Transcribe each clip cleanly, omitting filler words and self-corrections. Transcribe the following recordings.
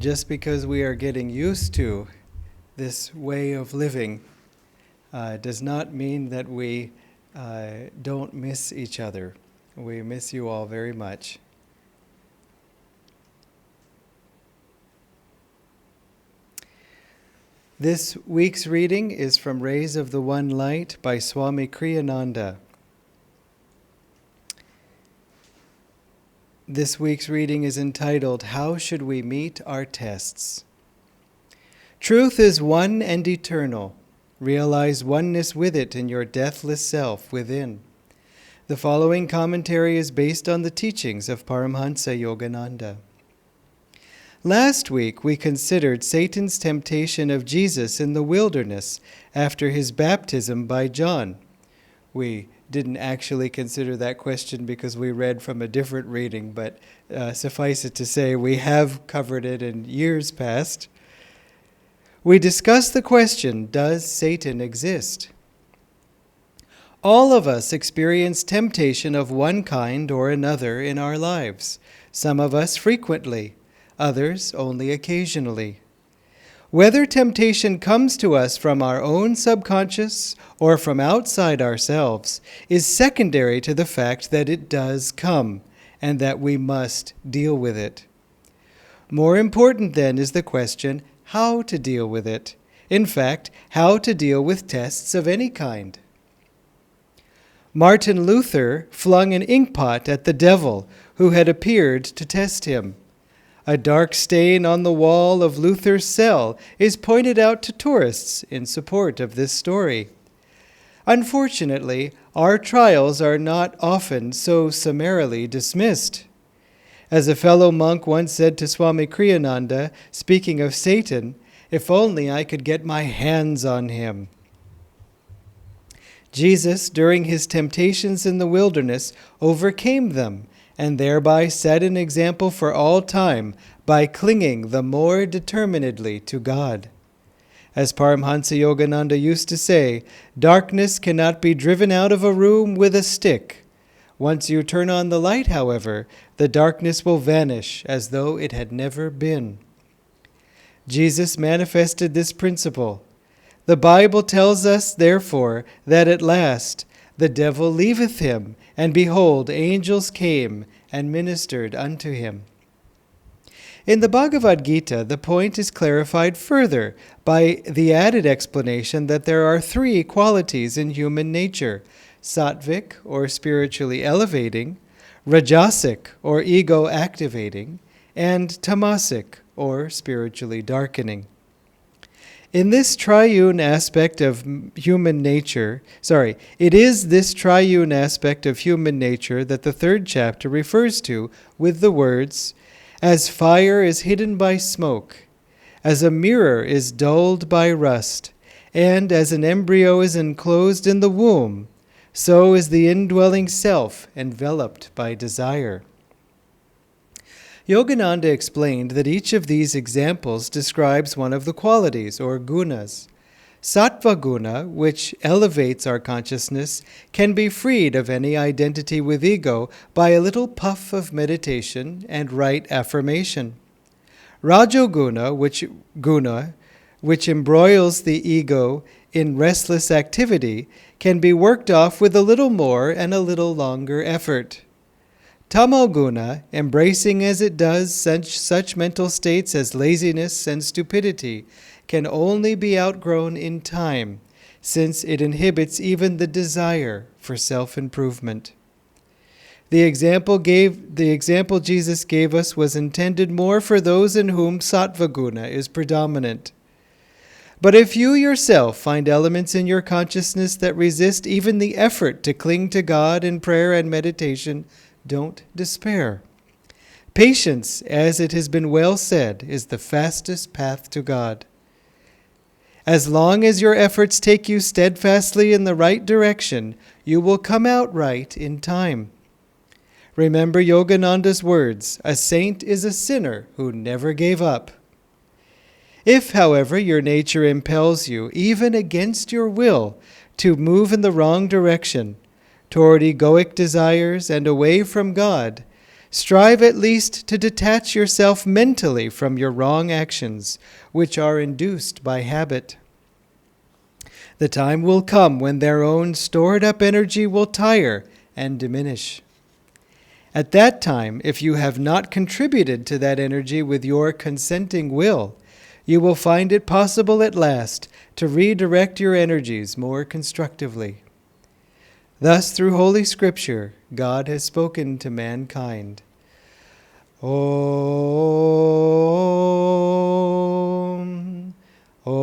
just because we are getting used to this way of living does not mean that we don't miss each other. We miss you all very much. This week's reading is from Rays of the One Light by Swami Kriyananda. This week's reading is entitled, How Should We Meet Our Tests? Truth is one and eternal. Realize oneness with it in your deathless self within. The following commentary is based on the teachings of Paramhansa Yogananda. Last week we considered Satan's temptation of Jesus in the wilderness after his baptism by John. We didn't actually consider that question because we read from a different reading, but suffice it to say we have covered it in years past. We discussed the question, does Satan exist? All of us experience temptation of one kind or another in our lives, some of us frequently, others only occasionally. Whether temptation comes to us from our own subconscious or from outside ourselves is secondary to the fact that it does come and that we must deal with it. More important then is the question how to deal with it. In fact, how to deal with tests of any kind. Martin Luther flung an inkpot at the devil who had appeared to test him. A dark stain on the wall of Luther's cell is pointed out to tourists in support of this story. Unfortunately, our trials are not often so summarily dismissed. As a fellow monk once said to Swami Kriyananda, speaking of Satan, if only I could get my hands on him. Jesus, during his temptations in the wilderness, overcame them and thereby set an example for all time by clinging the more determinedly to God. As Paramhansa Yogananda used to say, darkness cannot be driven out of a room with a stick. Once you turn on the light, however, the darkness will vanish as though it had never been. Jesus manifested this principle. The Bible tells us, therefore, that at last the devil leaveth him, and behold, angels came and ministered unto him. In the Bhagavad Gita, the point is clarified further by the added explanation that there are three qualities in human nature: sattvic, or spiritually elevating, rajasic, or ego-activating, and tamasic, or spiritually darkening. In this triune aspect of human nature, it is this triune aspect of human nature that the third chapter refers to with the words, as fire is hidden by smoke, as a mirror is dulled by rust, and as an embryo is enclosed in the womb, so is the indwelling self enveloped by desire. Yogananda explained that each of these examples describes one of the qualities, or gunas. Sattva guna, which elevates our consciousness, can be freed of any identity with ego by a little puff of meditation and right affirmation. Rajoguna, which embroils the ego in restless activity, can be worked off with a little more and a little longer effort. Tamoguna, embracing as it does such mental states as laziness and stupidity, can only be outgrown in time, since it inhibits even the desire for self-improvement. The example Jesus gave us was intended more for those in whom sattva guna is predominant. But if you yourself find elements in your consciousness that resist even the effort to cling to God in prayer and meditation, don't despair. Patience, as it has been well said, is the fastest path to God. As long as your efforts take you steadfastly in the right direction, you will come out right in time. Remember Yogananda's words, a saint is a sinner who never gave up. If, however, your nature impels you, even against your will, to move in the wrong direction, toward egoic desires and away from God, Strive at least to detach yourself mentally from your wrong actions, which are induced by habit. The time will come when their own stored up energy will tire and diminish. At that time, if you have not contributed to that energy with your consenting will, you will find it possible at last to redirect your energies more constructively. Thus, through Holy Scripture, God has spoken to mankind. Om, Om,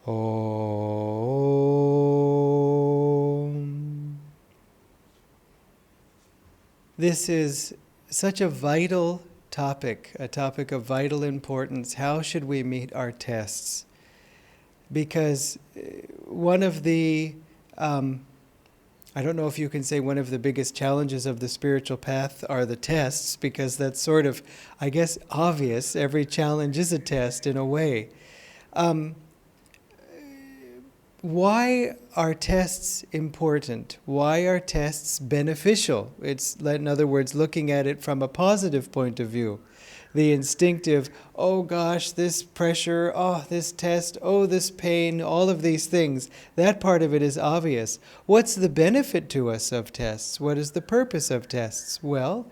Om. This is such a vital topic, a topic of vital importance. How should we meet our tests? Because one of the, I don't know if you can say one of the biggest challenges of the spiritual path are the tests, because that's sort of, I guess, obvious. Every challenge is a test in a way. Why are tests important? Why are tests beneficial? It's, in other words, looking at it from a positive point of view. The instinctive, oh gosh, this pressure, oh, this test, oh, this pain, all of these things, that part of it is obvious. What's the benefit to us of tests? What is the purpose of tests? Well,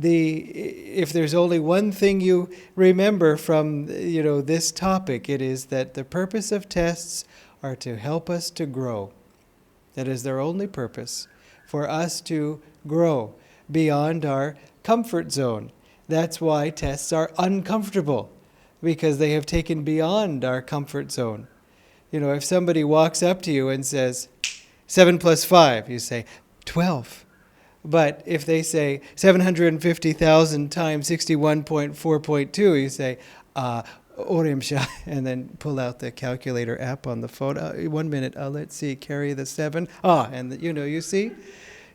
if there's only one thing you remember from this topic, it is that the purpose of tests are to help us to grow. That is their only purpose, for us to grow beyond our comfort zone. That's why tests are uncomfortable, because they have taken beyond our comfort zone. If somebody walks up to you and says, 7 plus 5, you say, 12. But if they say 750,000 times 61.4.2, you say, Orimsha, and then pull out the calculator app on the phone. 1 minute, let's see, carry the 7. And you see?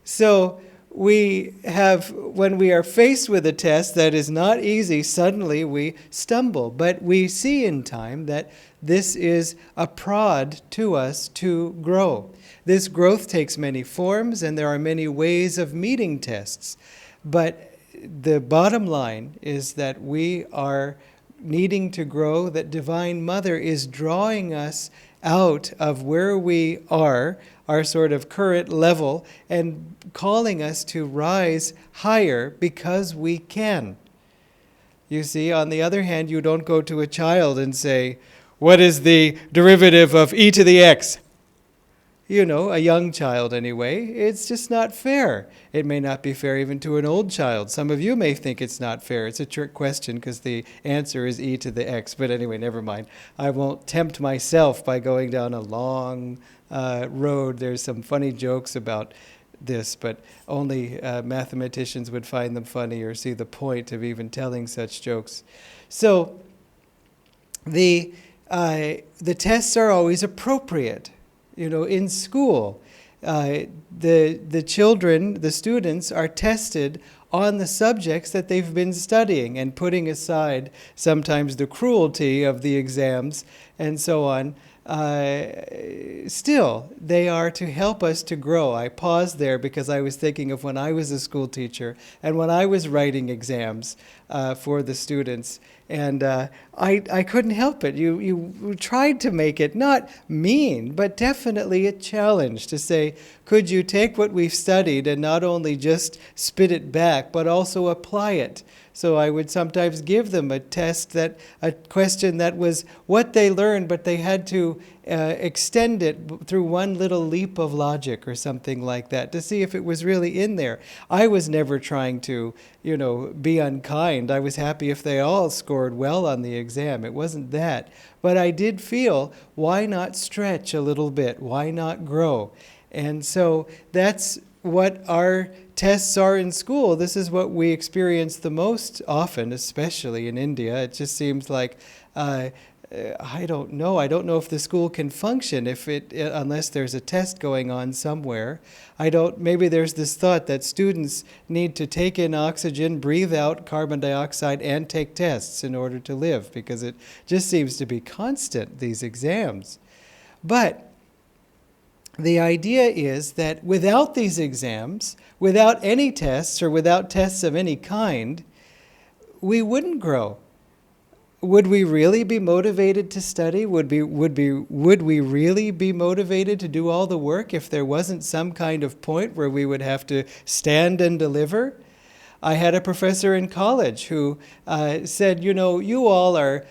So we have, when we are faced with a test that is not easy, suddenly we stumble. But we see in time that this is a prod to us to grow. This growth takes many forms, and there are many ways of meeting tests. But the bottom line is that we are needing to grow, that Divine Mother is drawing us out of where we are, our sort of current level, and calling us to rise higher because we can. You see, on the other hand, you don't go to a child and say, what is the derivative of e to the x? A young child anyway. It's just not fair. It may not be fair even to an old child. Some of you may think it's not fair. It's a trick question because the answer is e to the x. But anyway, never mind. I won't tempt myself by going down a long road. There's some funny jokes about this, but only mathematicians would find them funny or see the point of even telling such jokes. So the tests are always appropriate. In school, the children, the students, are tested on the subjects that they've been studying, and putting aside sometimes the cruelty of the exams and so on. Still, they are to help us to grow. I paused there because I was thinking of when I was a school teacher and when I was writing exams for the students. And I couldn't help it. You tried to make it not mean, but definitely a challenge to say, could you take what we've studied and not only just spit it back, but also apply it? So I would sometimes give them a question that was what they learned, but they had to extend it through one little leap of logic or something like that to see if it was really in there. I was never trying to, be unkind. I was happy if they all scored well on the exam. It wasn't that. But I did feel, why not stretch a little bit? Why not grow? And so that's what our tests are in school. This is what we experience the most often, especially in India. It just seems like, I don't know. I don't know if the school can function unless there's a test going on somewhere. Maybe there's this thought that students need to take in oxygen, breathe out carbon dioxide, and take tests in order to live, because it just seems to be constant, these exams. But the idea is that without these exams, without any tests or without tests of any kind, we wouldn't grow. Would we really be motivated to study? Would we really be motivated to do all the work if there wasn't some kind of point where we would have to stand and deliver? I had a professor in college who said, you all are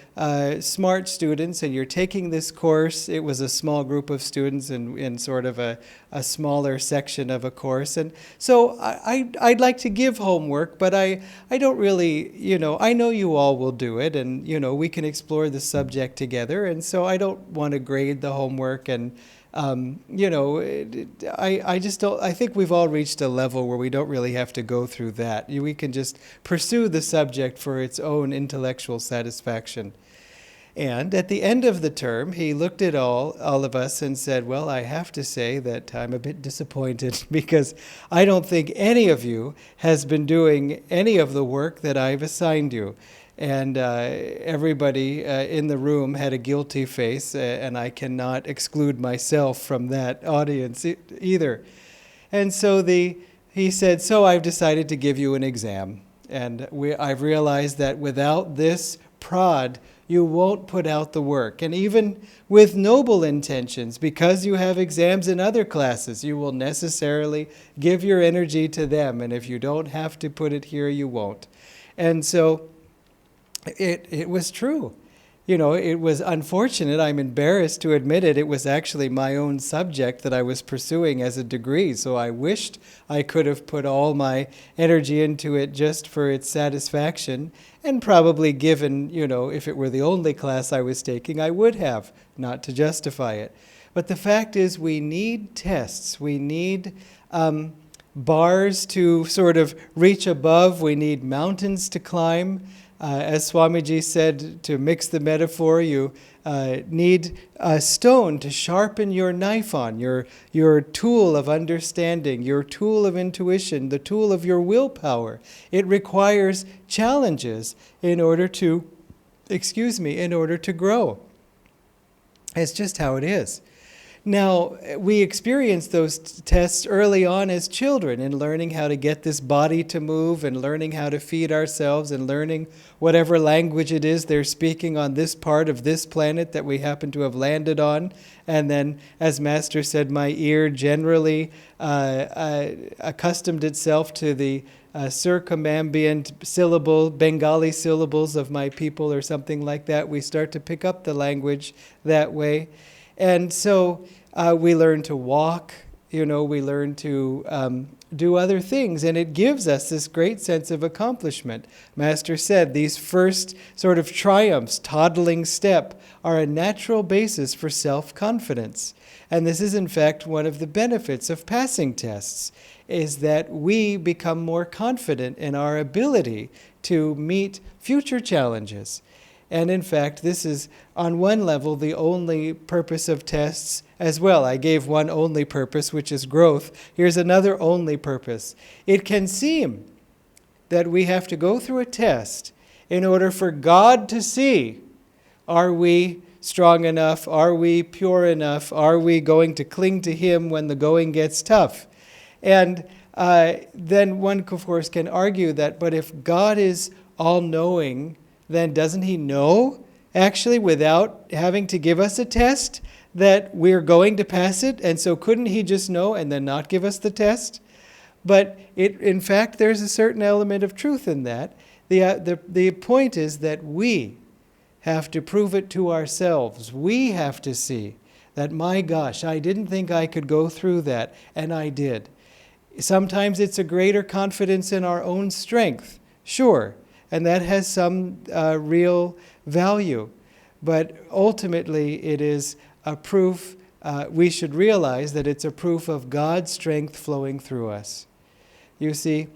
smart students and you're taking this course. It was a small group of students in sort of a smaller section of a course. And so I'd like to give homework, but I don't really, I know you all will do it and, we can explore the subject together. And so I don't want to grade the homework and I just don't, I think we've all reached a level where we don't really have to go through that. We can just pursue the subject for its own intellectual satisfaction. And at the end of the term, he looked at all of us and said, well, I have to say that I'm a bit disappointed because I don't think any of you has been doing any of the work that I've assigned you. And everybody in the room had a guilty face, and I cannot exclude myself from that audience either. And so he said, so I've decided to give you an exam. And I've realized that without this prod, you won't put out the work. And even with noble intentions, because you have exams in other classes, you will necessarily give your energy to them. And if you don't have to put it here, you won't. And so it was true. It was unfortunate. I'm embarrassed to admit it. It was actually my own subject that I was pursuing as a degree. So I wished I could have put all my energy into it just for its satisfaction. And probably given, if it were the only class I was taking, I would have, not to justify it. But the fact is we need tests. We need bars to sort of reach above. We need mountains to climb. As Swamiji said, to mix the metaphor, you need a stone to sharpen your knife on, your tool of understanding, your tool of intuition, the tool of your willpower. It requires challenges in order to grow. It's just how it is. Now, we experience those tests early on as children in learning how to get this body to move and learning how to feed ourselves and learning whatever language it is they're speaking on this part of this planet that we happen to have landed on. And then, as Master said, my ear generally accustomed itself to the circumambient Bengali syllables of my people or something like that. We start to pick up the language that way. And so we learn to walk, we learn to do other things, and it gives us this great sense of accomplishment. Master said these first sort of triumphs, toddling step, are a natural basis for self-confidence. And this is in fact one of the benefits of passing tests, is that we become more confident in our ability to meet future challenges. And in fact, this is, on one level, the only purpose of tests as well. I gave one only purpose, which is growth. Here's another only purpose. It can seem that we have to go through a test in order for God to see, are we strong enough? Are we pure enough? Are we going to cling to Him when the going gets tough? And then one, of course, can argue that, but if God is all-knowing, then doesn't He know, actually, without having to give us a test, that we're going to pass it? And so couldn't He just know and then not give us the test? But in fact, there's a certain element of truth in that. The point is that we have to prove it to ourselves. We have to see that, my gosh, I didn't think I could go through that, and I did. Sometimes it's a greater confidence in our own strength, sure, and that has some real value. But ultimately, it is a proof, we should realize that it's a proof of God's strength flowing through us. You see,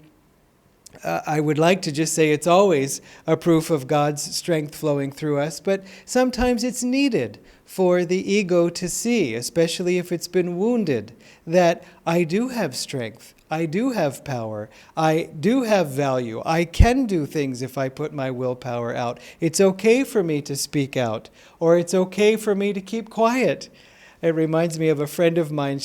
I would like to just say it's always a proof of God's strength flowing through us, but sometimes it's needed for the ego to see, especially if it's been wounded, that I do have strength. I do have power. I do have value. I can do things if I put my willpower out. It's okay for me to speak out, or it's okay for me to keep quiet. It reminds me of a friend of mine.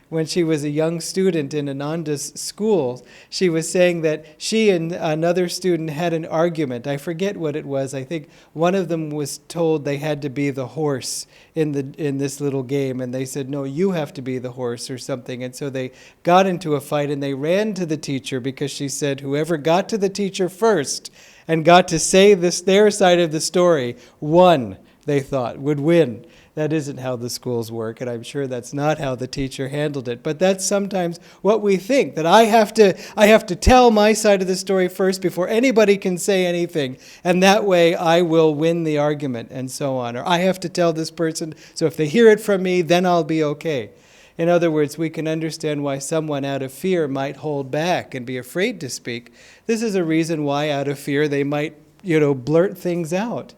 When she was a young student in Ananda's school, she was saying that she and another student had an argument. I forget what it was. I think one of them was told they had to be the horse in this little game, and they said, no, you have to be the horse or something. And so they got into a fight, and they ran to the teacher because she said whoever got to the teacher first and got to say their side of the story won, they thought, would win. That isn't how the schools work, and I'm sure that's not how the teacher handled it. But that's sometimes what we think, that I have to tell my side of the story first before anybody can say anything, and that way I will win the argument, and so on. Or I have to tell this person, so if they hear it from me, then I'll be okay. In other words, we can understand why someone out of fear might hold back and be afraid to speak. This is a reason why out of fear they might, blurt things out.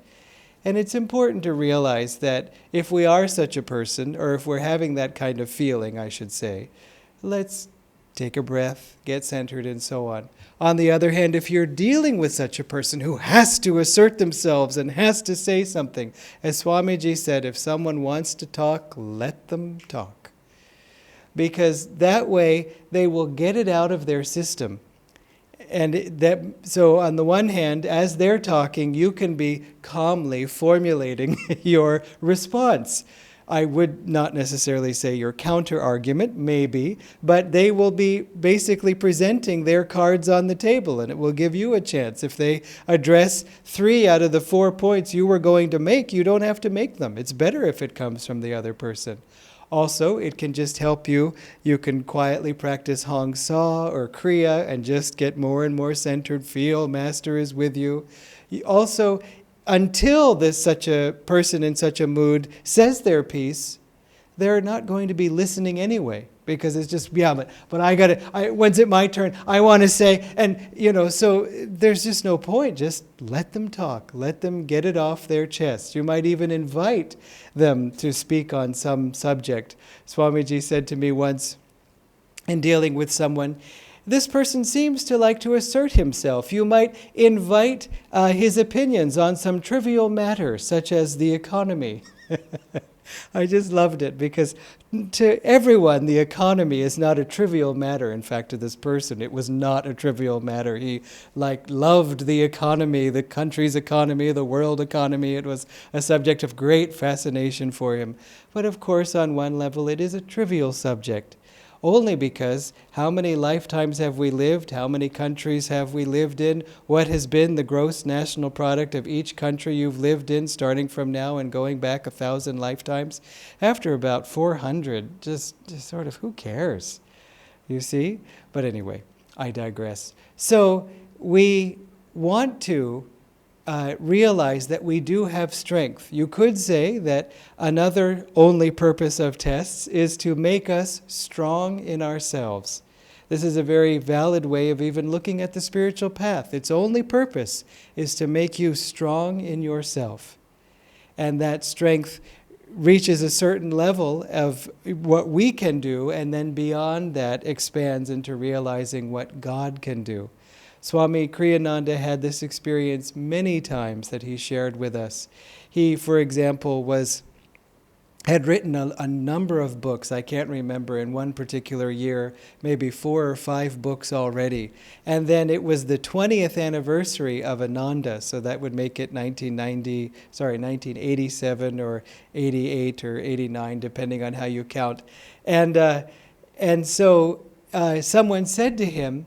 And it's important to realize that if we are such a person, or if we're having that kind of feeling, I should say, let's take a breath, get centered, and so on. On the other hand, if you're dealing with such a person who has to assert themselves and has to say something, as Swamiji said, if someone wants to talk, let them talk. Because that way they will get it out of their system. So on the one hand, as they're talking, you can be calmly formulating your response. I would not necessarily say your counter-argument, maybe, but they will be basically presenting their cards on the table, and it will give you a chance. If they address 3 out of the 4 points you were going to make, you don't have to make them. It's better if it comes from the other person. Also, it can just help you. You can quietly practice Hong Sa or Kriya and just get more and more centered. Feel Master is with you. Also, until such a person in such a mood says their piece, they're not going to be listening anyway. Because it's just, but when's it my turn? I want to say, and so there's just no point. Just let them talk. Let them get it off their chest. You might even invite them to speak on some subject. Swamiji said to me once, in dealing with someone, this person seems to like to assert himself. You might invite his opinions on some trivial matter, such as the economy. I just loved it because to everyone, the economy is not a trivial matter. In fact, to this person, it was not a trivial matter. He loved the economy, the country's economy, the world economy. It was a subject of great fascination for him. But of course, on one level, it is a trivial subject. Only because how many lifetimes have we lived? How many countries have we lived in? What has been the gross national product of each country you've lived in, starting from now and going back 1,000 lifetimes? After about 400, just sort of, who cares? You see? But anyway, I digress. So we want to realize that we do have strength. You could say that another only purpose of tests is to make us strong in ourselves. This is a very valid way of even looking at the spiritual path. Its only purpose is to make you strong in yourself. And that strength reaches a certain level of what we can do, and then beyond that expands into realizing what God can do. Swami Kriyananda had this experience many times that he shared with us. He, for example, had written a number of books. I can't remember, in one particular year, maybe 4 or 5 books already. And then it was the 20th anniversary of Ananda, so that would make it 1987 or 88 or 89, depending on how you count. And so someone said to him,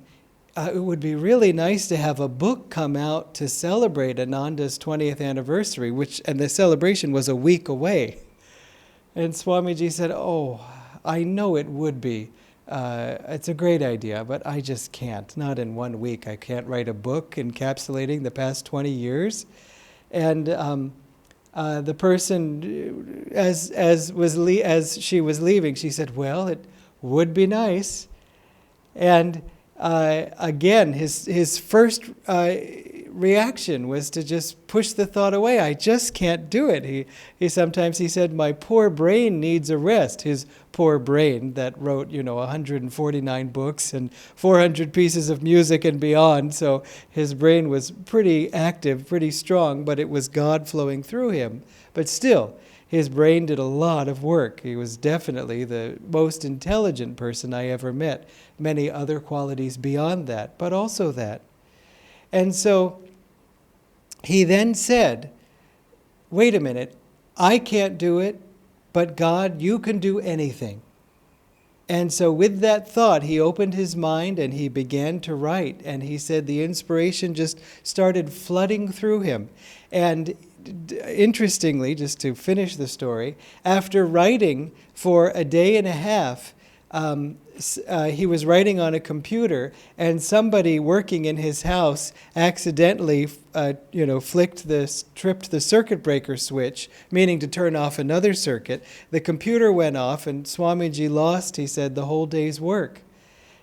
it would be really nice to have a book come out to celebrate Ananda's 20th anniversary, and the celebration was a week away. And Swamiji said, I know it would be. It's a great idea, but I just can't. Not in 1 week. I can't write a book encapsulating the past 20 years. And the person, as she was leaving, she said, well, it would be nice. And again, his first reaction was to just push the thought away. I just can't do it. He sometimes said, my poor brain needs a rest. His poor brain that wrote, 149 books and 400 pieces of music and beyond. So his brain was pretty active, pretty strong, but it was God flowing through him. But still, His brain did a lot of work. He was definitely the most intelligent person I ever met. Many other qualities beyond that, but also that. And so he then said, wait a minute, I can't do it, but God, you can do anything. And so with that thought, he opened his mind and he began to write. And he said the inspiration just started flooding through him. And interestingly, just to finish the story, after writing for a day and a half, he was writing on a computer, and somebody working in his house accidentally, tripped the circuit breaker switch, meaning to turn off another circuit. The computer went off, and Swamiji lost, he said, the whole day's work.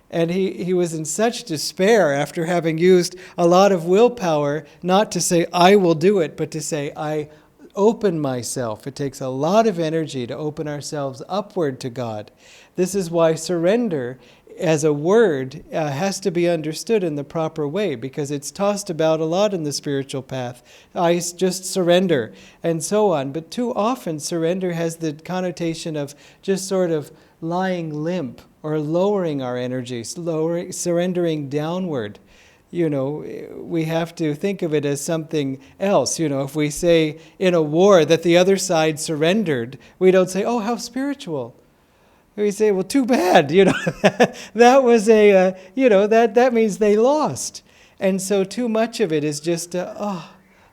And he was in such despair after having used a lot of willpower, not to say, I will do it, but to say, I open myself. It takes a lot of energy to open ourselves upward to God. This is why surrender as a word has to be understood in the proper way, because it's tossed about a lot in the spiritual path. I just surrender and so on. But too often surrender has the connotation of just sort of lying limp or lowering our energy, surrendering downward. We have to think of it as something else. If we say in a war that the other side surrendered, we don't say, oh, how spiritual. We say, well, too bad. That was that means they lost. And so too much of it is just, oh,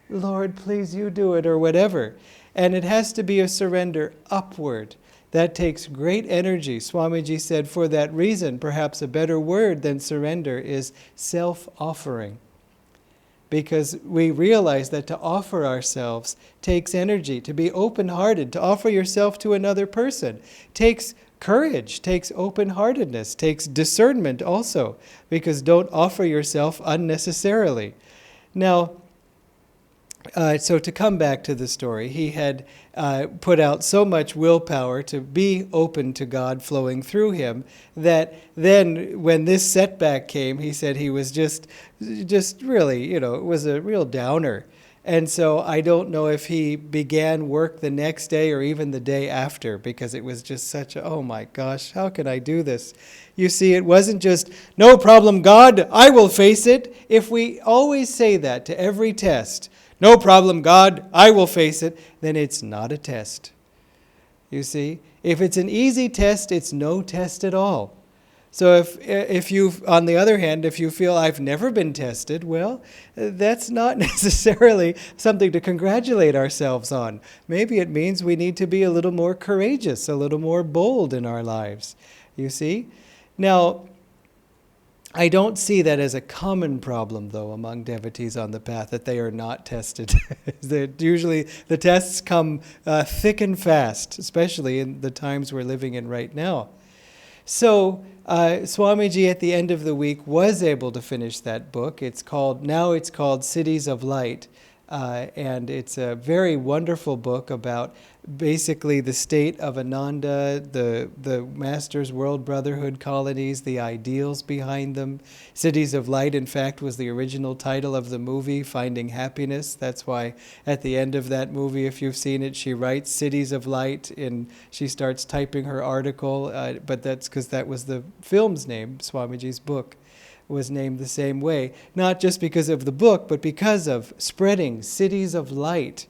Lord, please you do it, or whatever. And it has to be a surrender upward. That takes great energy. Swamiji said, for that reason, perhaps a better word than surrender is self-offering. Because we realize that to offer ourselves takes energy. To be open-hearted, to offer yourself to another person, takes courage, takes open-heartedness, takes discernment also. Because don't offer yourself unnecessarily. Now, so to come back to the story, he had put out so much willpower to be open to God flowing through him that then when this setback came, he said he was just really, it was a real downer. And so I don't know if he began work the next day or even the day after, because it was just such a, oh my gosh, how can I do this? You see, it wasn't just, no problem, God, I will face it. If we always say that to every test, no problem, God, I will face it, then it's not a test. You see? If it's an easy test, it's no test at all. So if you, on the other hand, if you feel I've never been tested, well, that's not necessarily something to congratulate ourselves on. Maybe it means we need to be a little more courageous, a little more bold in our lives. You see? Now, I don't see that as a common problem, though, among devotees on the path, that they are not tested. Usually the tests come thick and fast, especially in the times we're living in right now. So Swamiji at the end of the week was able to finish that book. It's called Cities of Light. And it's a very wonderful book about basically the state of Ananda, the Master's World Brotherhood colonies, the ideals behind them. Cities of Light, in fact, was the original title of the movie, Finding Happiness. That's why at the end of that movie, if you've seen it, she writes Cities of Light, and she starts typing her article, but that's because that was the film's name. Swamiji's book was named the same way, not just because of the book, but because of spreading cities of light,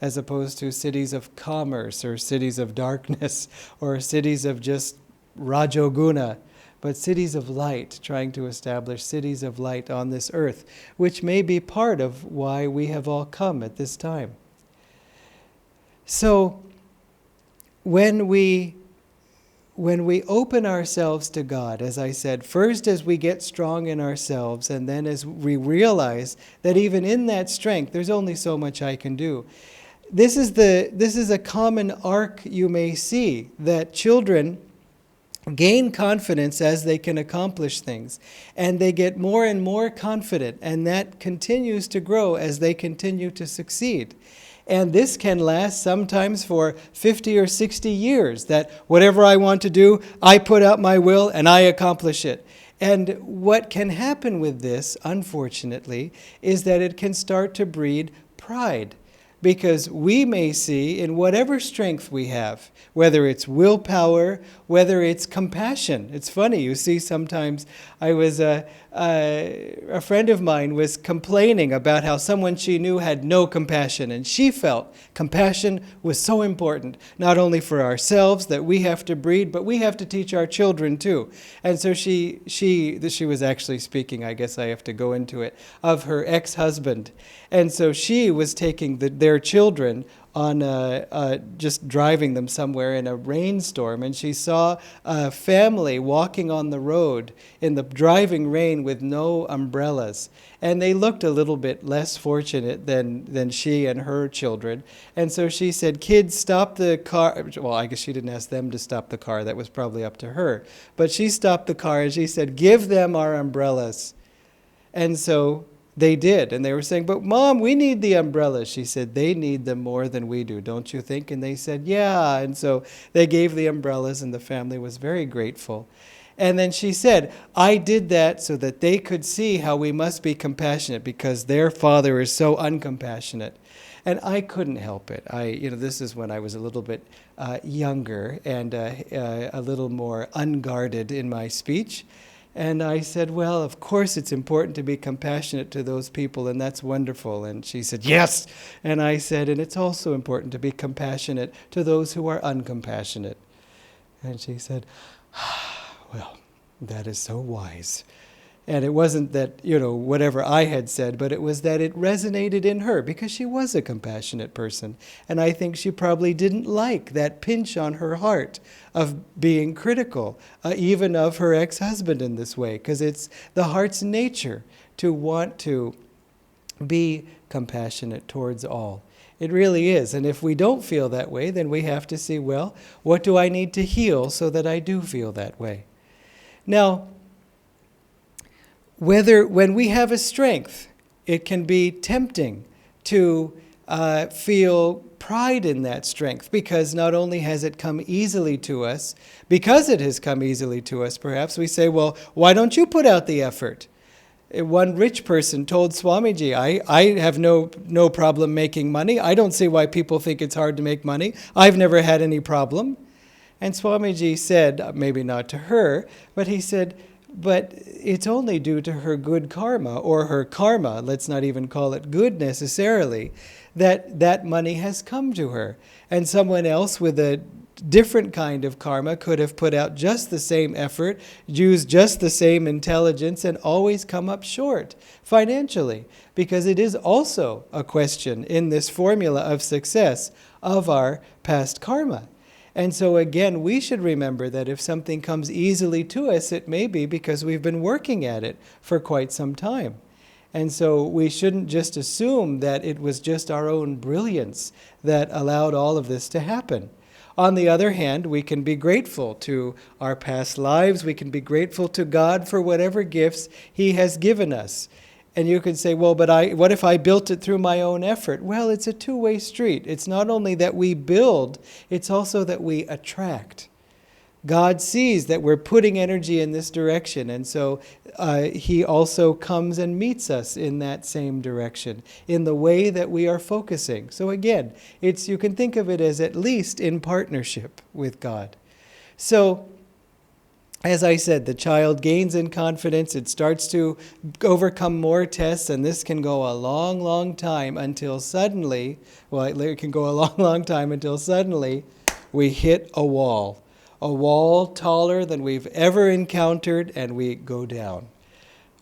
as opposed to cities of commerce or cities of darkness or cities of just rajoguna, but cities of light, trying to establish cities of light on this earth, which may be part of why we have all come at this time. So, when we open ourselves to God, as I said, first as we get strong in ourselves, and then as we realize that even in that strength, there's only so much I can do. This is a common arc you may see, that children gain confidence as they can accomplish things, and they get more and more confident, and that continues to grow as they continue to succeed. And this can last sometimes for 50 or 60 years, that whatever I want to do, I put out my will and I accomplish it. And what can happen with this, unfortunately, is that it can start to breed pride. because we may see in whatever strength we have, whether it's willpower, whether it's compassion. It's funny, you see, sometimes a friend of mine was complaining about how someone she knew had no compassion, and she felt compassion was so important, not only for ourselves that we have to breed, but we have to teach our children too. And so she was actually speaking, I guess I have to go into it, of her ex-husband. And so she was taking their children on just driving them somewhere in a rainstorm, and she saw a family walking on the road in the driving rain with no umbrellas, and they looked a little bit less fortunate than she and her children. And so she said, "Kids, stop the car." Well, I guess she didn't ask them to stop the car, that was probably up to her, but she stopped the car and she said, "Give them our umbrellas." And so they did, and they were saying, "But Mom, we need the umbrellas." She said, "They need them more than we do, don't you think?" And they said, "Yeah." And so they gave the umbrellas, and the family was very grateful. And then she said, "I did that so that they could see how we must be compassionate, because their father is so uncompassionate." And I couldn't help it. This is when I was a little bit younger and a little more unguarded in my speech. And I said, "Well, of course it's important to be compassionate to those people, and that's wonderful." And she said, "Yes." And I said, "And it's also important to be compassionate to those who are uncompassionate." And she said, "Well, that is so wise." And it wasn't that, whatever I had said, but it was that it resonated in her because she was a compassionate person. And I think she probably didn't like that pinch on her heart of being critical, even of her ex-husband in this way, because it's the heart's nature to want to be compassionate towards all. It really is. And if we don't feel that way, then we have to see, well, what do I need to heal so that I do feel that way? Now, when we have a strength, it can be tempting to feel pride in that strength, because not only has it come easily to us, because it has come easily to us, perhaps we say, "Well, why don't you put out the effort?" One rich person told Swamiji, I have no problem making money. I don't see why people think it's hard to make money. I've never had any problem. And Swamiji said, maybe not to her, but he said, "But it's only due to her good karma, or her karma, let's not even call it good necessarily, that money has come to her. And someone else with a different kind of karma could have put out just the same effort, used just the same intelligence, and always come up short financially, because it is also a question in this formula of success of our past karma." And so again, we should remember that if something comes easily to us, it may be because we've been working at it for quite some time. And so we shouldn't just assume that it was just our own brilliance that allowed all of this to happen. On the other hand, we can be grateful to our past lives. We can be grateful to God for whatever gifts He has given us. And you could say, "Well, but what if I built it through my own effort?" Well, it's a two-way street. It's not only that we build, it's also that we attract. God sees that we're putting energy in this direction, and so He also comes and meets us in that same direction, in the way that we are focusing. So again, you can think of it as at least in partnership with God. So, as I said, the child gains in confidence, it starts to overcome more tests, and this can go a long, long time until suddenly, it can go a long, long time until suddenly we hit a wall taller than we've ever encountered, and we go down.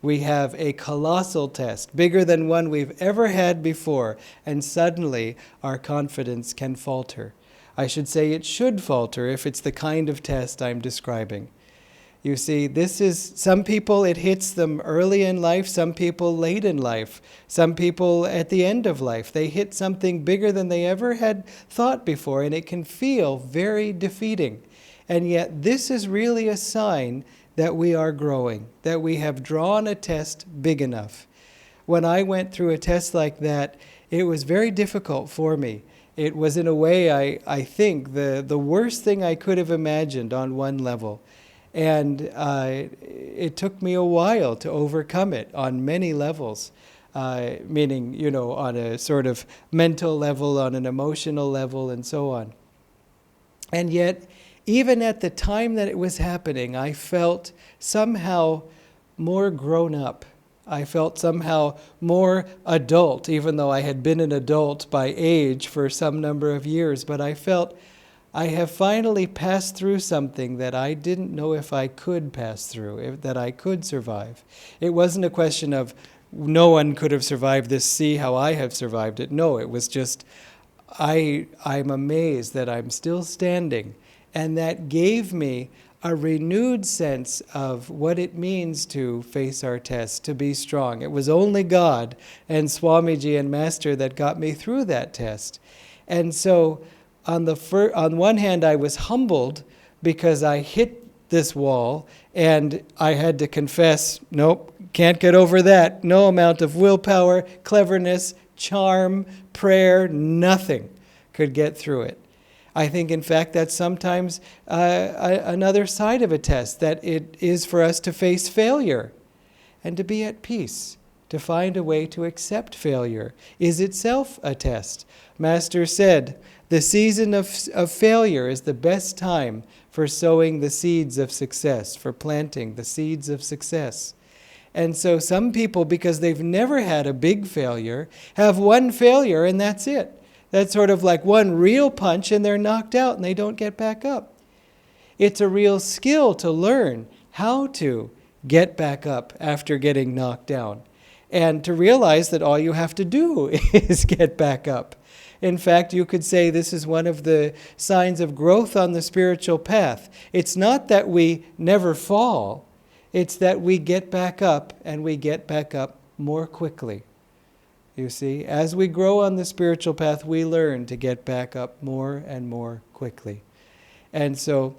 We have a colossal test, bigger than one we've ever had before, and suddenly our confidence can falter. I should say it should falter if it's the kind of test I'm describing. You see, some people it hits them early in life, some people late in life, some people at the end of life. They hit something bigger than they ever had thought before, and it can feel very defeating. And yet this is really a sign that we are growing, that we have drawn a test big enough. When I went through a test like that, it was very difficult for me. It was, in a way, I think, the worst thing I could have imagined on one level. And it took me a while to overcome it on many levels. meaning, on a sort of mental level, on an emotional level, and so on. And yet, even at the time that it was happening, I felt somehow more grown up. I felt somehow more adult, even though I had been an adult by age for some number of years. But I felt I have finally passed through something that I didn't know if I could pass through, that I could survive. It wasn't a question of no one could have survived this, see how I have survived it. No, it was just, I'm amazed that I'm still standing. And that gave me a renewed sense of what it means to face our tests, to be strong. It was only God and Swamiji and Master that got me through that test. And so on one hand, I was humbled because I hit this wall and I had to confess, nope, can't get over that. No amount of willpower, cleverness, charm, prayer, nothing could get through it. I think, in fact, that's sometimes another side of a test, that it is for us to face failure and to be at peace, to find a way to accept failure is itself a test. Master said, the season of failure is the best time for sowing the seeds of success, for planting the seeds of success. And so some people, because they've never had a big failure, have one failure and that's it. That's sort of like one real punch and they're knocked out and they don't get back up. It's a real skill to learn how to get back up after getting knocked down, and to realize that all you have to do is get back up. In fact, you could say this is one of the signs of growth on the spiritual path. It's not that we never fall, it's that we get back up and we get back up more quickly. You see, as we grow on the spiritual path, we learn to get back up more and more quickly. And so,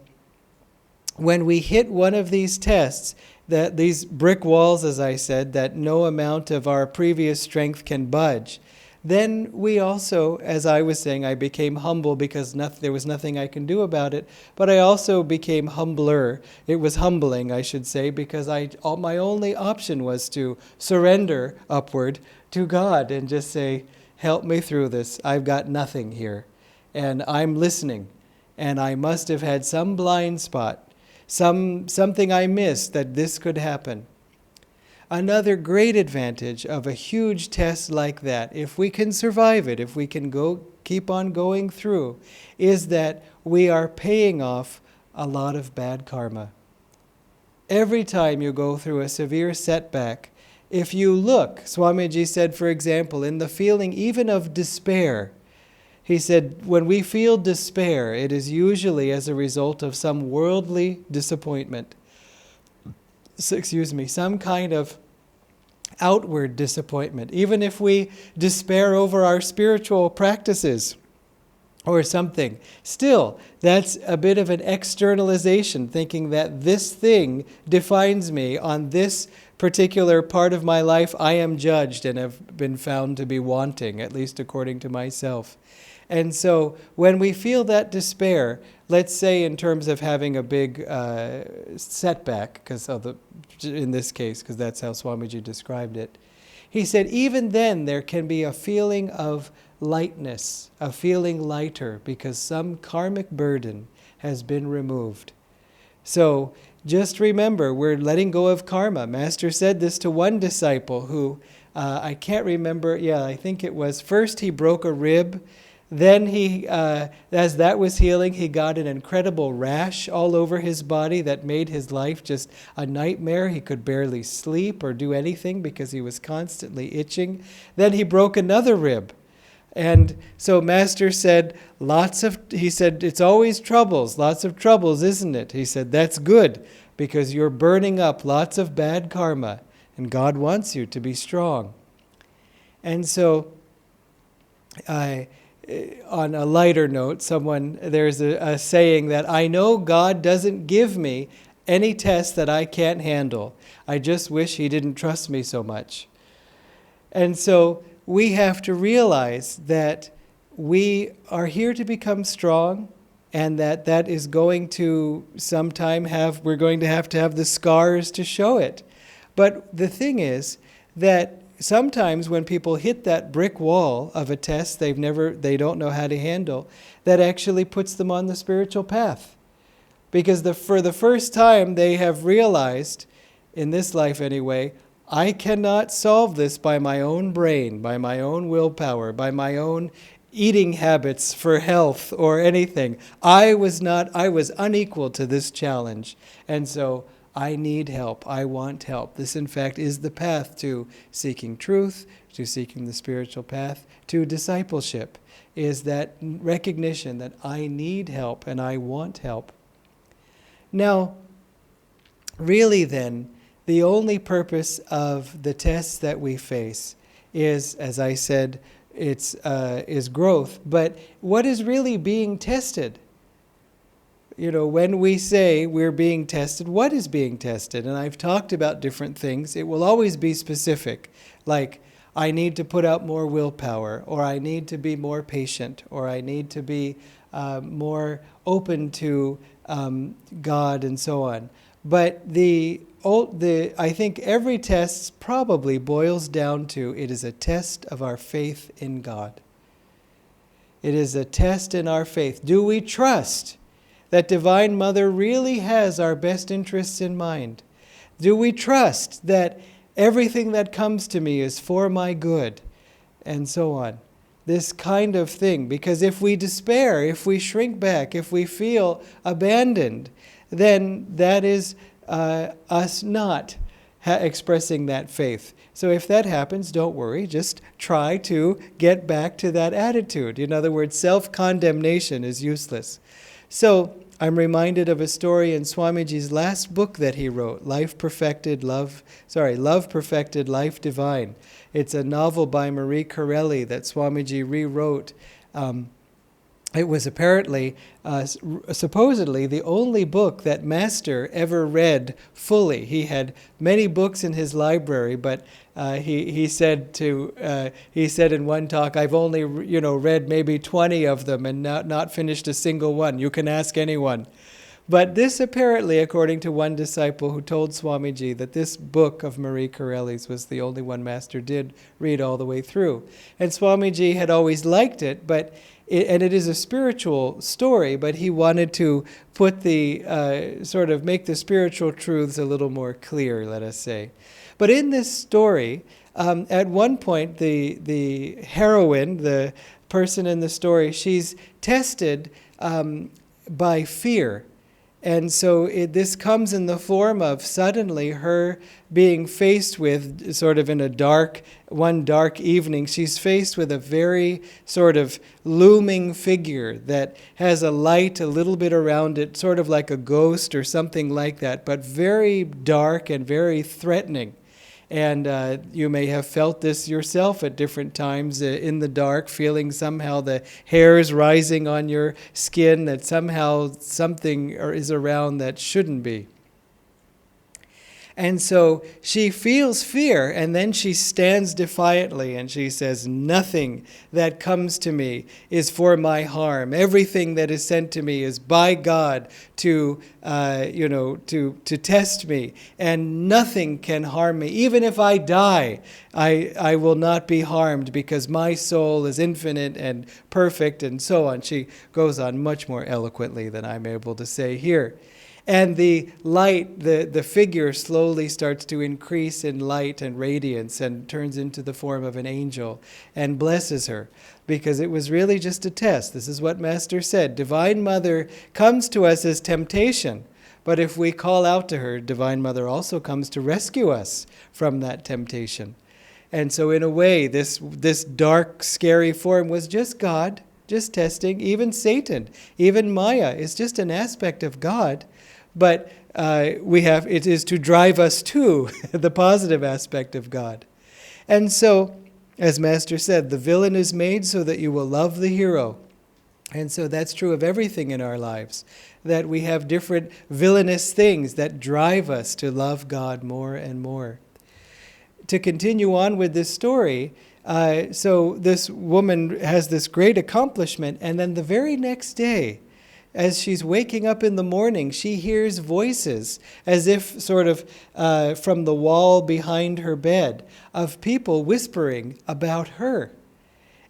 when we hit one of these tests, that these brick walls, as I said, that no amount of our previous strength can budge, then we also, as I was saying, I became humble because there was nothing I can do about it, but I also became humbler. It was humbling, I should say, because my only option was to surrender upward to God and just say, help me through this. I've got nothing here. And I'm listening. And I must have had some blind spot, something I missed that this could happen. Another great advantage of a huge test like that, if we can survive it, if we can keep on going through, is that we are paying off a lot of bad karma. Every time you go through a severe setback, if you look, Swamiji said, for example, in the feeling even of despair, he said, when we feel despair, it is usually as a result of some worldly disappointment. Some kind of outward disappointment. Even if we despair over our spiritual practices or something, still, that's a bit of an externalization, thinking that this thing defines me on this particular part of my life. I am judged and have been found to be wanting, at least according to myself. And so when we feel that despair, let's say in terms of having a big setback, because in this case, because that's how Swamiji described it, he said even then there can be a feeling of lightness, a feeling lighter, because some karmic burden has been removed. So just remember, we're letting go of karma. Master said this to one disciple who, I can't remember, I think it was, first he broke a rib. Then he, as that was healing, he got an incredible rash all over his body that made his life just a nightmare. He could barely sleep or do anything because he was constantly itching. Then he broke another rib. And so Master said, he said, it's always troubles, lots of troubles, isn't it? He said, that's good because you're burning up lots of bad karma and God wants you to be strong. And so, on a lighter note, there's a saying that I know God doesn't give me any test that I can't handle. I just wish He didn't trust me so much. And so we have to realize that we are here to become strong, and that is going to sometime we're going to have the scars to show it. But the thing is that sometimes when people hit that brick wall of a test they don't know how to handle, that actually puts them on the spiritual path. Because for the first time they have realized, in this life anyway, I cannot solve this by my own brain, by my own willpower, by my own eating habits for health or anything. I was unequal to this challenge. And so I need help. I want help. This, in fact, is the path to seeking truth, to seeking the spiritual path, to discipleship, is that recognition that I need help and I want help. Now, really then, the only purpose of the tests that we face is, as I said, is growth. But what is really being tested? When we say we're being tested, what is being tested? And I've talked about different things. It will always be specific, like I need to put out more willpower, or I need to be more patient, or I need to be more open to God, and so on. But I think every test probably boils down to, it is a test of our faith in God. It is a test in our faith. Do we trust that Divine Mother really has our best interests in mind? Do we trust that everything that comes to me is for my good? And so on. This kind of thing. Because if we despair, if we shrink back, if we feel abandoned, then that is us not expressing that faith. So if that happens, don't worry. Just try to get back to that attitude. In other words, self-condemnation is useless. So I'm reminded of a story in Swamiji's last book that he wrote, Love Perfected, Life Divine. It's a novel by Marie Corelli that Swamiji rewrote. It was apparently, supposedly, the only book that Master ever read fully. He had many books in his library, but he said in one talk, "I've only read maybe 20 of them and not finished a single one. You can ask anyone." But this apparently, according to one disciple who told Swamiji that this book of Marie Corelli's was the only one Master did read all the way through. And Swamiji had always liked it, and it is a spiritual story, but he wanted to put make the spiritual truths a little more clear, let us say. But in this story, at one point, the heroine, the person in the story, she's tested by fear. And so this comes in the form of suddenly her being faced with, sort of in one dark evening, she's faced with a very sort of looming figure that has a light a little bit around it, sort of like a ghost or something like that, but very dark and very threatening. And you may have felt this yourself at different times in the dark, feeling somehow the hairs rising on your skin, that somehow something is around that shouldn't be. And so she feels fear, and then she stands defiantly and she says, "Nothing that comes to me is for my harm. Everything that is sent to me is by God to test me, and nothing can harm me. Even if I die, I will not be harmed because my soul is infinite and perfect," and so on. She goes on much more eloquently than I'm able to say here. And the light, the figure slowly starts to increase in light and radiance and turns into the form of an angel and blesses her, because it was really just a test. This is what Master said. Divine Mother comes to us as temptation, but if we call out to her, Divine Mother also comes to rescue us from that temptation. And so in a way, this dark, scary form was just God, just testing. Even Satan, even Maya is just an aspect of God. But it is to drive us to the positive aspect of God. And so, as Master said, the villain is made so that you will love the hero. And so that's true of everything in our lives, that we have different villainous things that drive us to love God more and more. To continue on with this story, so this woman has this great accomplishment, and then the very next day, as she's waking up in the morning, she hears voices, as if sort of from the wall behind her bed, of people whispering about her.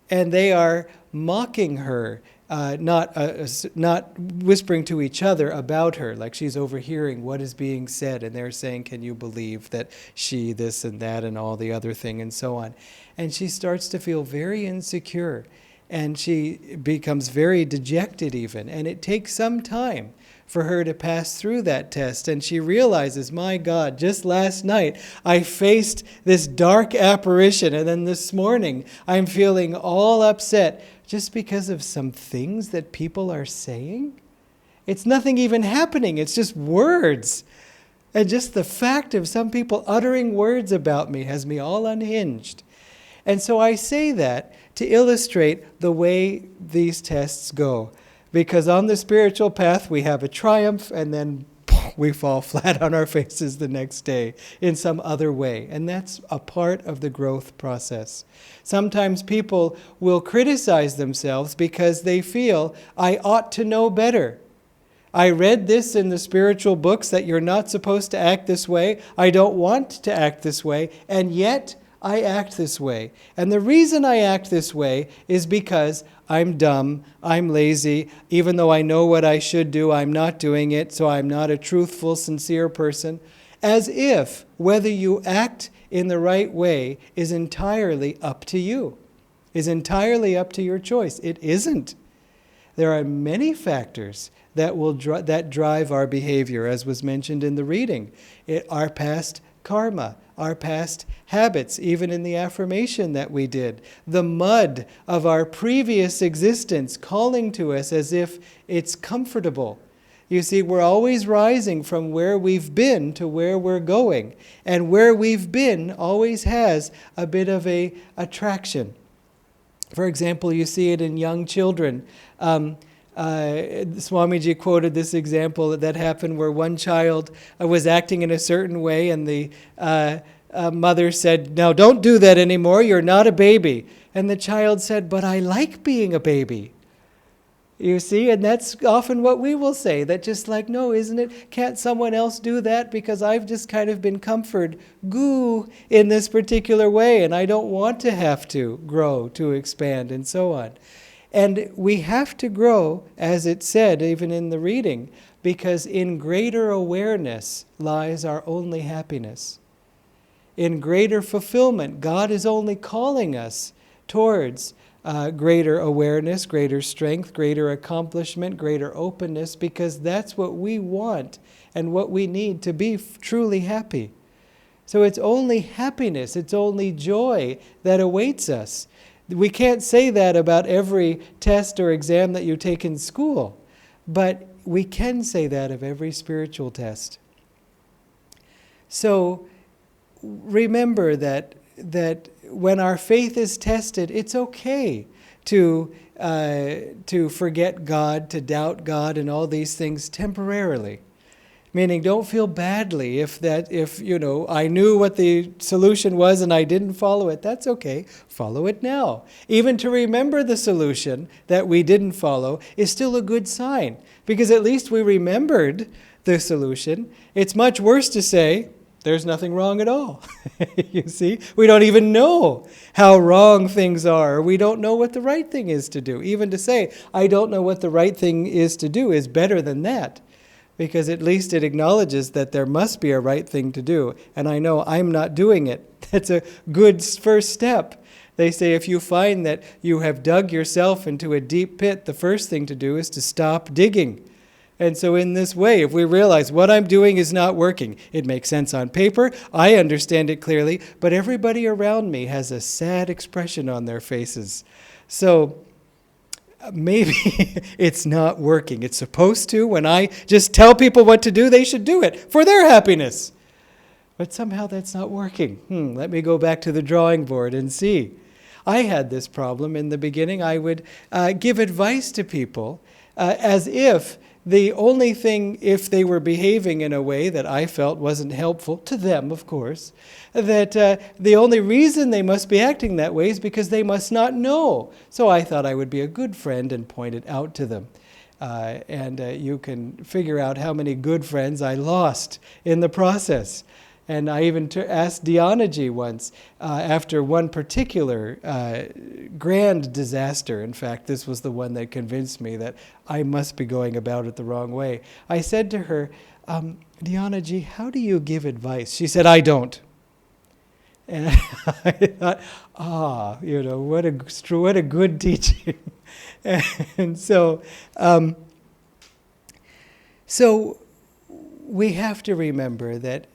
And they are mocking her, not whispering to each other about her, like she's overhearing what is being said, and they're saying, can you believe that she this and that and all the other thing and so on. And she starts to feel very insecure. And she becomes very dejected even. And it takes some time for her to pass through that test. And she realizes, my God, just last night I faced this dark apparition. And then this morning I'm feeling all upset just because of some things that people are saying. It's nothing even happening. It's just words. And just the fact of some people uttering words about me has me all unhinged. And so I say that to illustrate the way these tests go. Because on the spiritual path, we have a triumph, and then we fall flat on our faces the next day in some other way. And that's a part of the growth process. Sometimes people will criticize themselves because they feel, I ought to know better. I read this in the spiritual books that you're not supposed to act this way. I don't want to act this way. And yet, I act this way. And the reason I act this way is because I'm dumb, I'm lazy. Even though I know what I should do, I'm not doing it, so I'm not a truthful, sincere person. As if whether you act in the right way is entirely up to you, is entirely up to your choice. It isn't. There are many factors that will that drive our behavior, as was mentioned in the reading. Our past karma, our past habits, even in the affirmation that we did, the mud of our previous existence calling to us as if it's comfortable. You see, we're always rising from where we've been to where we're going, and where we've been always has a bit of a attraction. For example, you see it in young children. Swamiji quoted this example that happened where one child was acting in a certain way, and the mother said, "Now don't do that anymore, you're not a baby." And the child said, "But I like being a baby." You see, and that's often what we will say, that just like, no, isn't it? Can't someone else do that? Because I've just kind of been comforted, in this particular way, and I don't want to have to grow, to expand, and so on. And we have to grow, as it said, even in the reading, because in greater awareness lies our only happiness. In greater fulfillment, God is only calling us towards greater awareness, greater strength, greater accomplishment, greater openness, because that's what we want and what we need to be truly happy. So it's only happiness, it's only joy that awaits us. We can't say that about every test or exam that you take in school, but we can say that of every spiritual test. So remember that when our faith is tested, it's okay to forget God, to doubt God, and all these things temporarily. Meaning, don't feel badly if I knew what the solution was and I didn't follow it. That's okay. Follow it now. Even to remember the solution that we didn't follow is still a good sign, because at least we remembered the solution. It's much worse to say, there's nothing wrong at all. You see? We don't even know how wrong things are. Or we don't know what the right thing is to do. Even to say, I don't know what the right thing is to do is better than that. Because at least it acknowledges that there must be a right thing to do. And I know I'm not doing it. That's a good first step. They say if you find that you have dug yourself into a deep pit, the first thing to do is to stop digging. And so in this way, if we realize what I'm doing is not working, it makes sense on paper, I understand it clearly, but everybody around me has a sad expression on their faces. So maybe it's not working. It's supposed to. When I just tell people what to do, they should do it for their happiness. But somehow that's not working. Let me go back to the drawing board and see. I had this problem in the beginning. I would give advice to people as if the only thing, if they were behaving in a way that I felt wasn't helpful, to them, of course, that the only reason they must be acting that way is because they must not know. So I thought I would be a good friend and point it out to them. And you can figure out how many good friends I lost in the process. And I even asked Dhyanaji once, after one particular grand disaster, in fact, this was the one that convinced me that I must be going about it the wrong way. I said to her, Dhyanaji, how do you give advice? She said, I don't. And I thought, what a good teaching. And so we have to remember that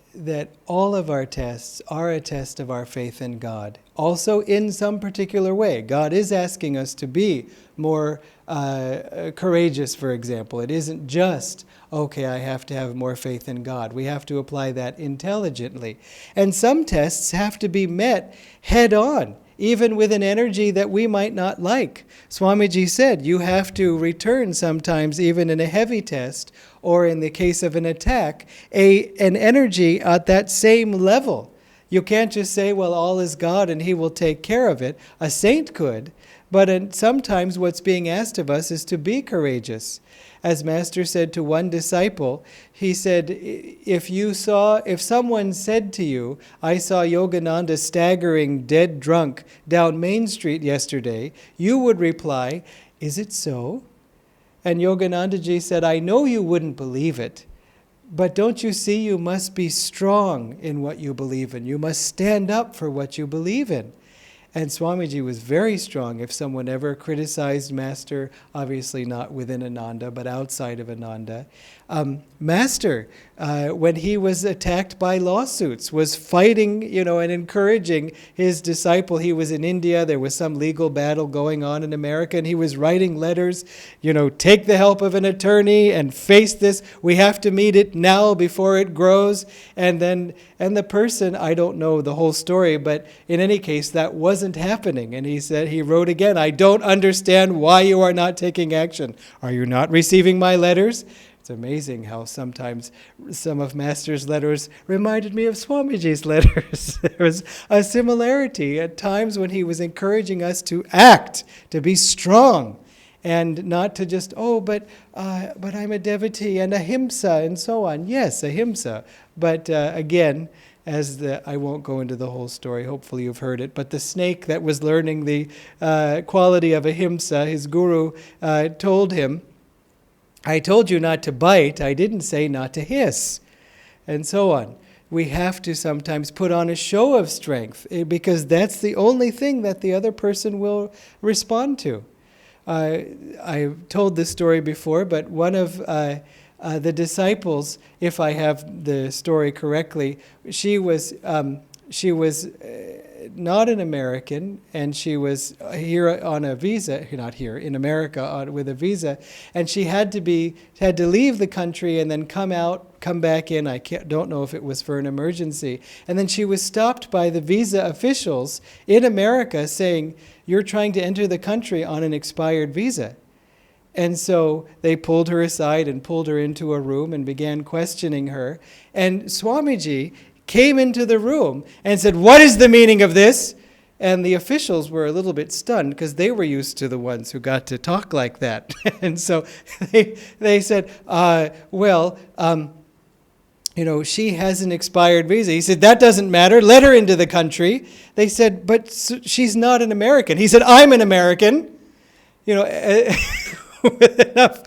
all of our tests are a test of our faith in God. Also, in some particular way, God is asking us to be more courageous, for example. It isn't just, okay, I have to have more faith in God. We have to apply that intelligently. And some tests have to be met head on, even with an energy that we might not like. Swamiji said you have to return sometimes, even in a heavy test, or in the case of an attack, an energy at that same level. You can't just say, well, all is God and He will take care of it. A saint could, but sometimes what's being asked of us is to be courageous. As Master said to one disciple, he said, if someone said to you, I saw Yogananda staggering dead drunk down Main Street yesterday, you would reply, is it so? And Yoganandaji said, I know you wouldn't believe it, but don't you see you must be strong in what you believe in. You must stand up for what you believe in. And Swamiji was very strong. If someone ever criticized Master, obviously not within Ananda, but outside of Ananda, Master, when he was attacked by lawsuits, was fighting, and encouraging his disciple. He was in India. There was some legal battle going on in America, and he was writing letters, take the help of an attorney and face this. We have to meet it now before it grows. And the person, I don't know the whole story, but in any case, that wasn't happening. And he wrote again, I don't understand why you are not taking action. Are you not receiving my letters? It's amazing how sometimes some of Master's letters reminded me of Swamiji's letters. There was a similarity at times when he was encouraging us to act, to be strong, and not to just, but I'm a devotee, and ahimsa, and so on. Yes, ahimsa. But again, I won't go into the whole story, hopefully you've heard it, but the snake that was learning the quality of ahimsa, his guru told him, I told you not to bite, I didn't say not to hiss, and so on. We have to sometimes put on a show of strength because that's the only thing that the other person will respond to. I've told this story before, but one of the disciples, if I have the story correctly, she was not an American, and she was here on a visa, not here, in America with a visa, and she had to leave the country and then come back in. I don't know if it was for an emergency. And then she was stopped by the visa officials in America saying, you're trying to enter the country on an expired visa. And so they pulled her aside and pulled her into a room and began questioning her. And Swamiji came into the room and said, what is the meaning of this? And the officials were a little bit stunned because they were used to the ones who got to talk like that. And so they said, she has an expired visa. He said, that doesn't matter. Let her into the country. They said, but she's not an American. He said, I'm an American. With enough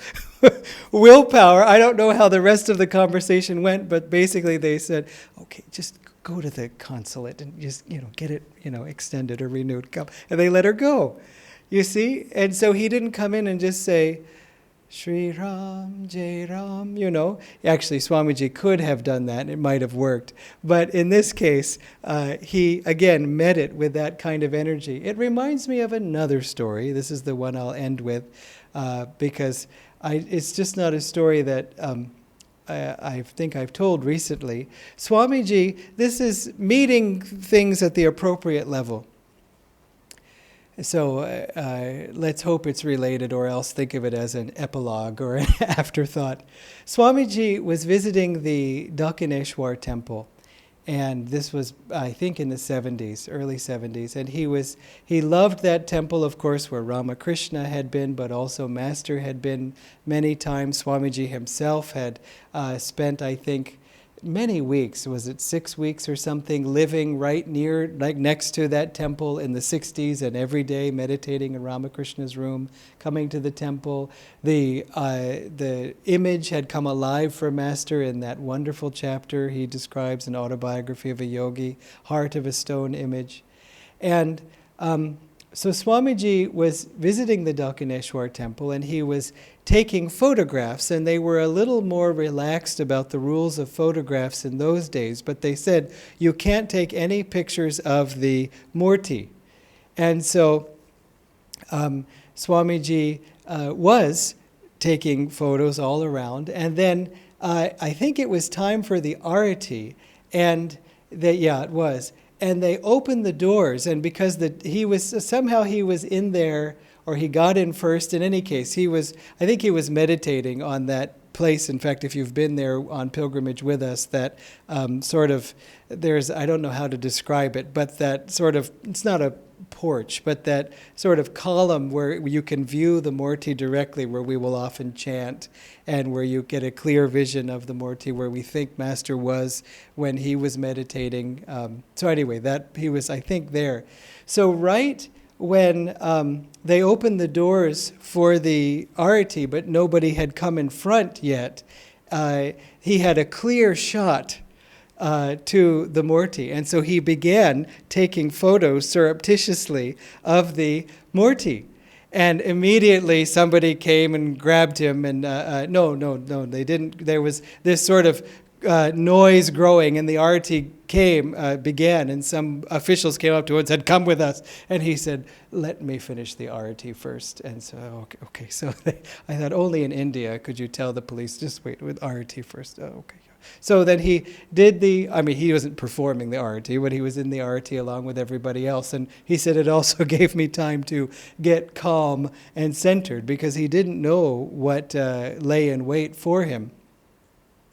willpower. I don't know how the rest of the conversation went, but basically they said, okay, just go to the consulate and just, get it, extended or renewed. And they let her go, you see? And so he didn't come in and just say, Shri Ram, Jai Ram, Actually, Swamiji could have done that, and it might have worked. But in this case, he, again, met it with that kind of energy. It reminds me of another story. This is the one I'll end with, because it's just not a story that I think I've told recently. Swamiji, this is meeting things at the appropriate level. So let's hope it's related, or else think of it as an epilogue or an afterthought. Swamiji was visiting the Dakshineshwar temple, And this was, I think, in the 70s, early 70s. And he loved that temple, of course, where Ramakrishna had been, but also Master had been many times. Swamiji himself had spent, I think, many weeks, was it 6 weeks or something, living right near, like next to that temple in the 60s, and every day meditating in Ramakrishna's room, coming to the temple. The image had come alive for Master in that wonderful chapter he describes in Autobiography of a Yogi, Heart of a Stone image. And so Swamiji was visiting the Dalkaneshwar temple, and he was taking photographs, and they were a little more relaxed about the rules of photographs in those days, but they said you can't take any pictures of the Murti. And so Swamiji was taking photos all around, and then I think it was time for the arati, and it was. And they opened the doors, and because he was in there, or he got in first. In any case, I think he was meditating on that place. In fact, if you've been there on pilgrimage with us, that sort of, I don't know how to describe it, but that sort of, it's not a porch, but that sort of column where you can view the Murti directly, where we will often chant, and where you get a clear vision of the Murti, where we think Master was when he was meditating. So anyway, that he was, I think, there. So right when they opened the doors for the arati, but nobody had come in front yet, he had a clear shot to the Murti. And so he began taking photos surreptitiously of the Murti. And immediately somebody came and grabbed him, and no, they didn't. There was this sort of noise growing, and the arati began, and some officials came up to him and said, "Come with us." And he said, "Let me finish the arati first." And so, okay. So I thought, only in India could you tell the police, just wait with arati first. Oh, okay. So then he did he wasn't performing the arati, but he was in the arati along with everybody else. And he said it also gave me time to get calm and centered, because he didn't know what lay in wait for him.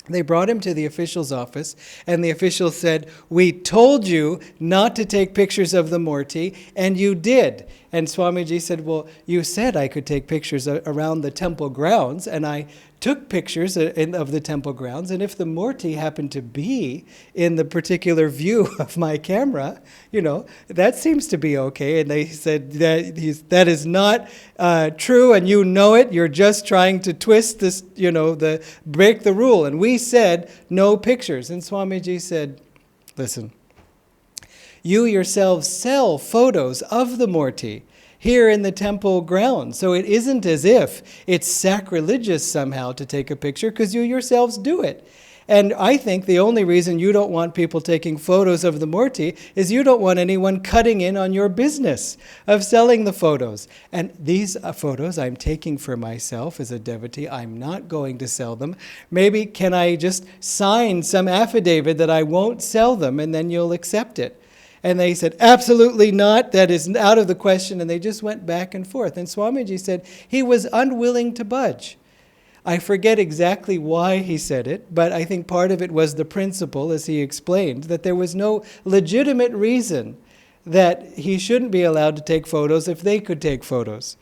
They brought him to the official's office, and the official said, "We told you not to take pictures of the Murti, and you did." And Swamiji said, "Well, you said I could take pictures around the temple grounds, and I took pictures of the temple grounds, and if the Murti happened to be in the particular view of my camera, that seems to be okay." And they said, that is not true, and you know it. You're just trying to twist this, break the rule. And we said no pictures. And Swamiji said, "Listen, you yourselves sell photos of the Murti here in the temple grounds. So it isn't as if it's sacrilegious somehow to take a picture, because you yourselves do it. And I think the only reason you don't want people taking photos of the Murti is you don't want anyone cutting in on your business of selling the photos. And these photos I'm taking for myself as a devotee. I'm not going to sell them. Maybe can I just sign some affidavit that I won't sell them, and then you'll accept it?" And they said, "Absolutely not. That is out of the question." And they just went back and forth. And Swamiji said he was unwilling to budge. I forget exactly why he said it, but I think part of it was the principle, as he explained, that there was no legitimate reason that he shouldn't be allowed to take photos if they could take photos.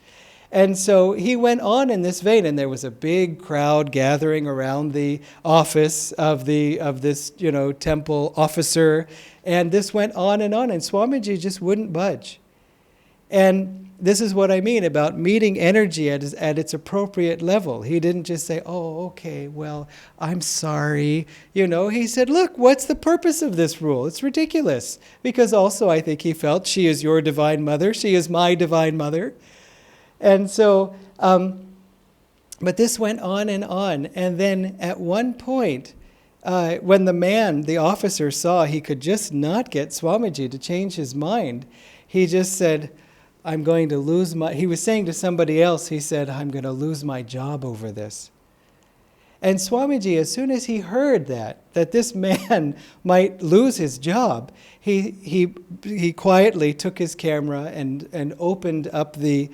And so he went on in this vein, and there was a big crowd gathering around the office of this temple officer, and this went on, and Swamiji just wouldn't budge. And this is what I mean about meeting energy at its appropriate level. He didn't just say, "Oh, okay, well, I'm sorry." He said, "Look, what's the purpose of this rule? It's ridiculous." Because also I think he felt, she is your divine mother, she is my divine mother. And so, but this went on, and then at one point, when the officer saw he could just not get Swamiji to change his mind, he just said, "I'm going to lose he was saying to somebody else, he said, "I'm going to lose my job over this." And Swamiji, as soon as he heard that this man might lose his job, he quietly took his camera and opened up the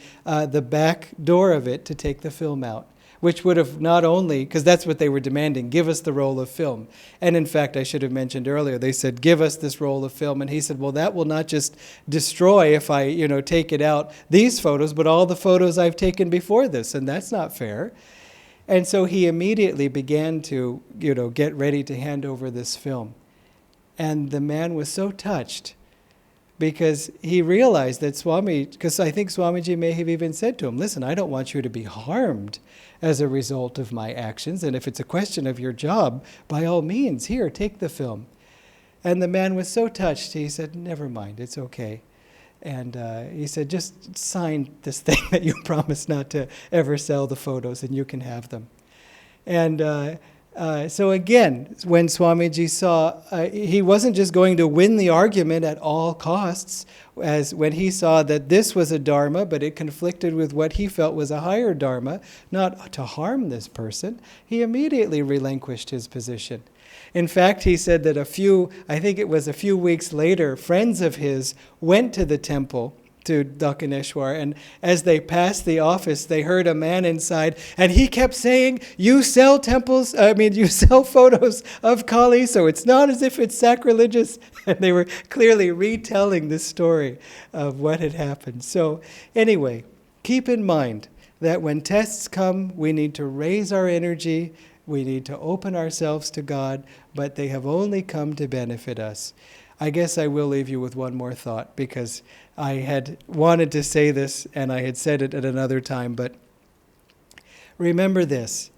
back door of it to take the film out. which would have not only, because that's what they were demanding, give us the roll of film. And in fact, I should have mentioned earlier, they said, give us this roll of film. And he said, well, that will not just destroy if I, take it out, these photos, but all the photos I've taken before this, and that's not fair. And so he immediately began to, get ready to hand over this film. And the man was so touched because he realized that because I think Swamiji may have even said to him, listen, I don't want you to be harmed as a result of my actions. And if it's a question of your job, by all means, here, take the film. And the man was so touched, he said, never mind, it's okay. And he said, just sign this thing that you promised not to ever sell the photos and you can have them. And so again, when Swamiji saw, he wasn't just going to win the argument at all costs, as when he saw that this was a dharma, but it conflicted with what he felt was a higher dharma, not to harm this person, he immediately relinquished his position. In fact, he said that a few weeks later, friends of his went to the temple to Dakshineshwar, and as they passed the office, they heard a man inside, and he kept saying, you sell photos of Kali, so it's not as if it's sacrilegious. And they were clearly retelling the story of what had happened. So anyway, keep in mind that when tests come, we need to raise our energy, we need to open ourselves to God, but they have only come to benefit us. I guess I will leave you with one more thought, because I had wanted to say this and I had said it at another time, but remember this.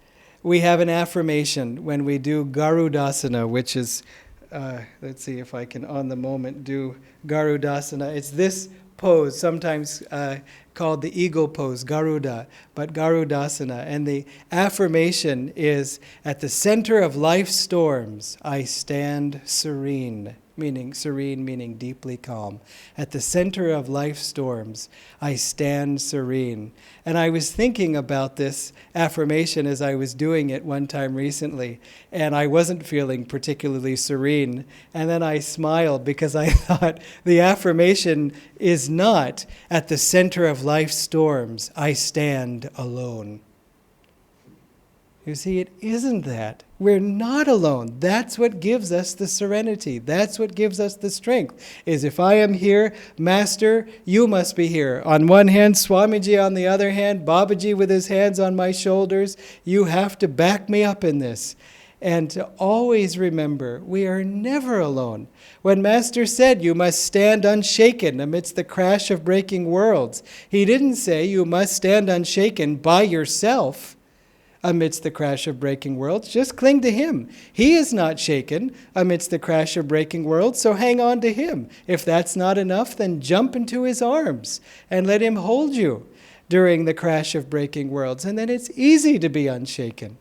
We have an affirmation when we do Garudasana, which is, let's see if I can on the moment do Garudasana. It's this pose, sometimes called the eagle pose, Garuda, but Garudasana. And the affirmation is, at the center of life's storms, I stand serene. Meaning deeply calm. At the center of life's storms, I stand serene. And I was thinking about this affirmation as I was doing it one time recently, and I wasn't feeling particularly serene. And then I smiled because I thought the affirmation is not, at the center of life's storms, I stand alone. You see, it isn't that. We're not alone. That's what gives us the serenity. That's what gives us the strength, is if I am here, Master, you must be here. On one hand, Swamiji on the other hand, Babaji with his hands on my shoulders. You have to back me up in this. And to always remember, we are never alone. When Master said you must stand unshaken amidst the crash of breaking worlds, he didn't say you must stand unshaken by yourself amidst the crash of breaking worlds. Just cling to him. He is not shaken amidst the crash of breaking worlds, so hang on to him. If that's not enough, then jump into his arms and let him hold you during the crash of breaking worlds. And then it's easy to be unshaken.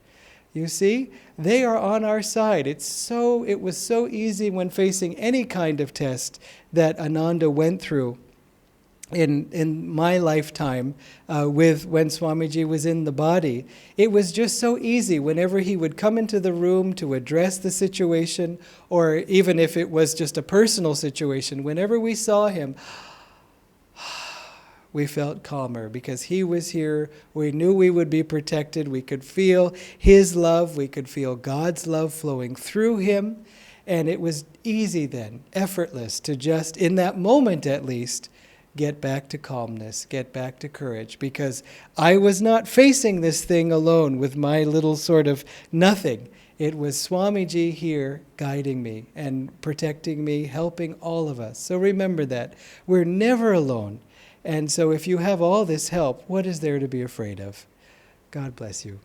You see, they are on our side. It was so easy when facing any kind of test that Ananda went through in my lifetime when Swamiji was in the body. It was just so easy whenever he would come into the room to address the situation, or even if it was just a personal situation, whenever we saw him, we felt calmer because he was here. We knew we would be protected. We could feel his love. We could feel God's love flowing through him. And it was easy then, effortless, to just, in that moment at least, get back to calmness, get back to courage, because I was not facing this thing alone with my little sort of nothing. It was Swamiji here guiding me and protecting me, helping all of us. So remember that. We're never alone. And so if you have all this help, what is there to be afraid of? God bless you.